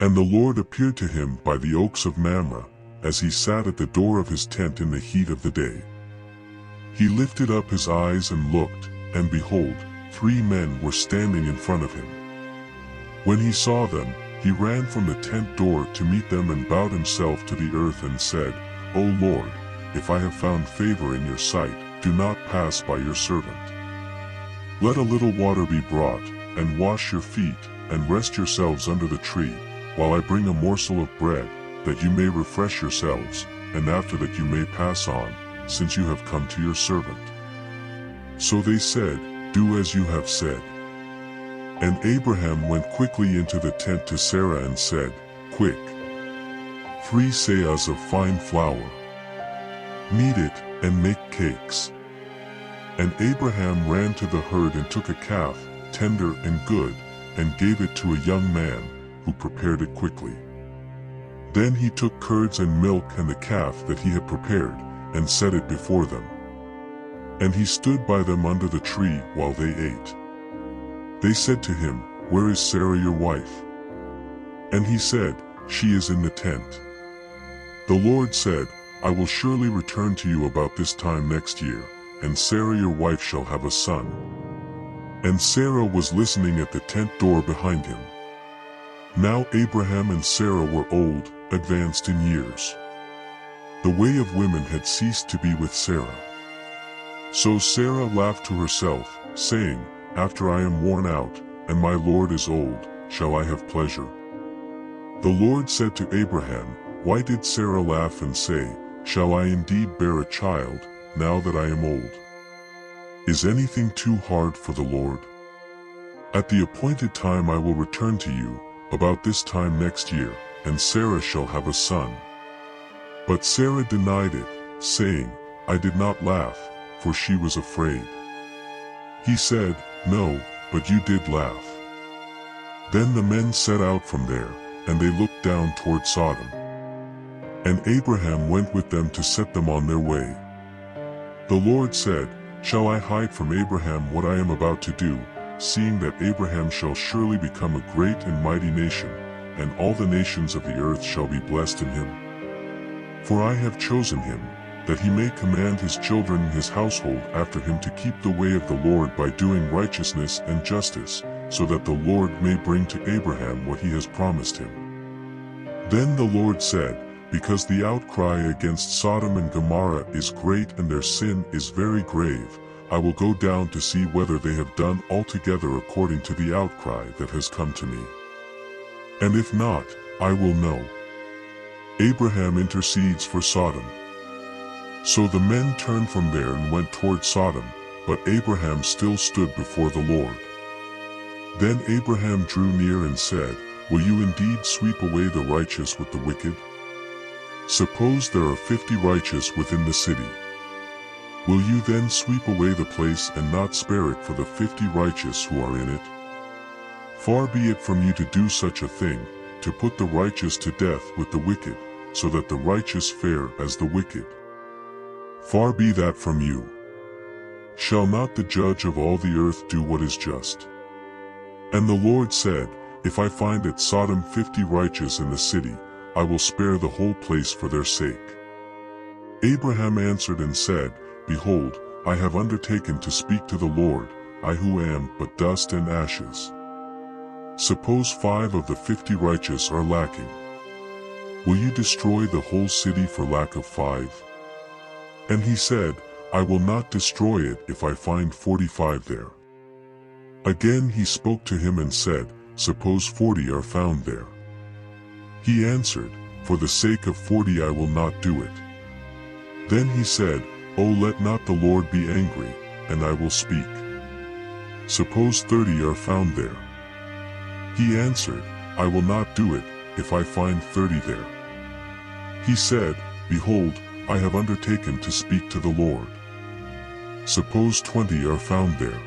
And the Lord appeared to him by the oaks of Mamre, as he sat at the door of his tent in the heat of the day. He lifted up his eyes and looked, and behold, 3 men were standing in front of him. When he saw them, he ran from the tent door to meet them and bowed himself to the earth and said, O Lord, if I have found favor in your sight, do not pass by your servant. Let a little water be brought, and wash your feet, and rest yourselves under the tree, while I bring a morsel of bread, that you may refresh yourselves, and after that you may pass on, since you have come to your servant. So they said, Do as you have said. And Abraham went quickly into the tent to Sarah and said, Quick, 3 seahs of fine flour. Knead it, and make cakes. And Abraham ran to the herd and took a calf, tender and good, and gave it to a young man, who prepared it quickly. Then he took curds and milk and the calf that he had prepared, and set it before them. And he stood by them under the tree while they ate. They said to him, Where is Sarah your wife? And he said, She is in the tent. The Lord said, I will surely return to you about this time next year, and Sarah your wife shall have a son. And Sarah was listening at the tent door behind him. Now Abraham and Sarah were old, advanced in years. The way of women had ceased to be with Sarah. So Sarah laughed to herself, saying, After I am worn out, and my Lord is old, shall I have pleasure? The Lord said to Abraham, Why did Sarah laugh and say, Shall I indeed bear a child, now that I am old? Is anything too hard for the Lord? At the appointed time I will return to you, about this time next year, and Sarah shall have a son. But Sarah denied it, saying, I did not laugh, for she was afraid. He said, No, but you did laugh. Then the men set out from there, and they looked down toward Sodom. And Abraham went with them to set them on their way. The Lord said, Shall I hide from Abraham what I am about to do, seeing that Abraham shall surely become a great and mighty nation, and all the nations of the earth shall be blessed in him? For I have chosen him, that he may command his children and his household after him to keep the way of the Lord by doing righteousness and justice, so that the Lord may bring to Abraham what he has promised him. Then the Lord said, Because the outcry against Sodom and Gomorrah is great and their sin is very grave, I will go down to see whether they have done altogether according to the outcry that has come to me. And if not, I will know. Abraham intercedes for Sodom. So the men turned from there and went toward Sodom, but Abraham still stood before the Lord. Then Abraham drew near and said, Will you indeed sweep away the righteous with the wicked? Suppose there are 50 righteous within the city. Will you then sweep away the place and not spare it for the 50 righteous who are in it? Far be it from you to do such a thing, to put the righteous to death with the wicked, so that the righteous fare as the wicked. Far be that from you. Shall not the judge of all the earth do what is just? And the Lord said, If I find at Sodom 50 righteous in the city, I will spare the whole place for their sake. Abraham answered and said, Behold, I have undertaken to speak to the Lord, I who am but dust and ashes. Suppose 5 of the 50 righteous are lacking. Will you destroy the whole city for lack of 5? And he said, I will not destroy it if I find 45 there. Again he spoke to him and said, Suppose 40 are found there. He answered, For the sake of 40 I will not do it. Then he said, Oh, let not the Lord be angry, and I will speak. Suppose 30 are found there. He answered, I will not do it, if I find 30 there. He said, Behold, I have undertaken to speak to the Lord. Suppose 20 are found there.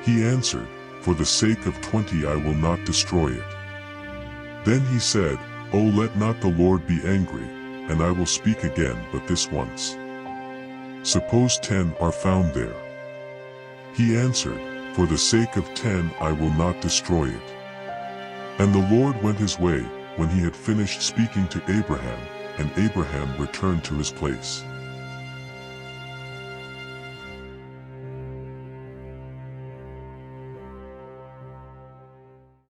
He answered, For the sake of 20 I will not destroy it. Then he said, Oh, let not the Lord be angry, and I will speak again but this once. Suppose 10 are found there. He answered, For the sake of 10 I will not destroy it. And the Lord went his way when he had finished speaking to Abraham, and Abraham returned to his place.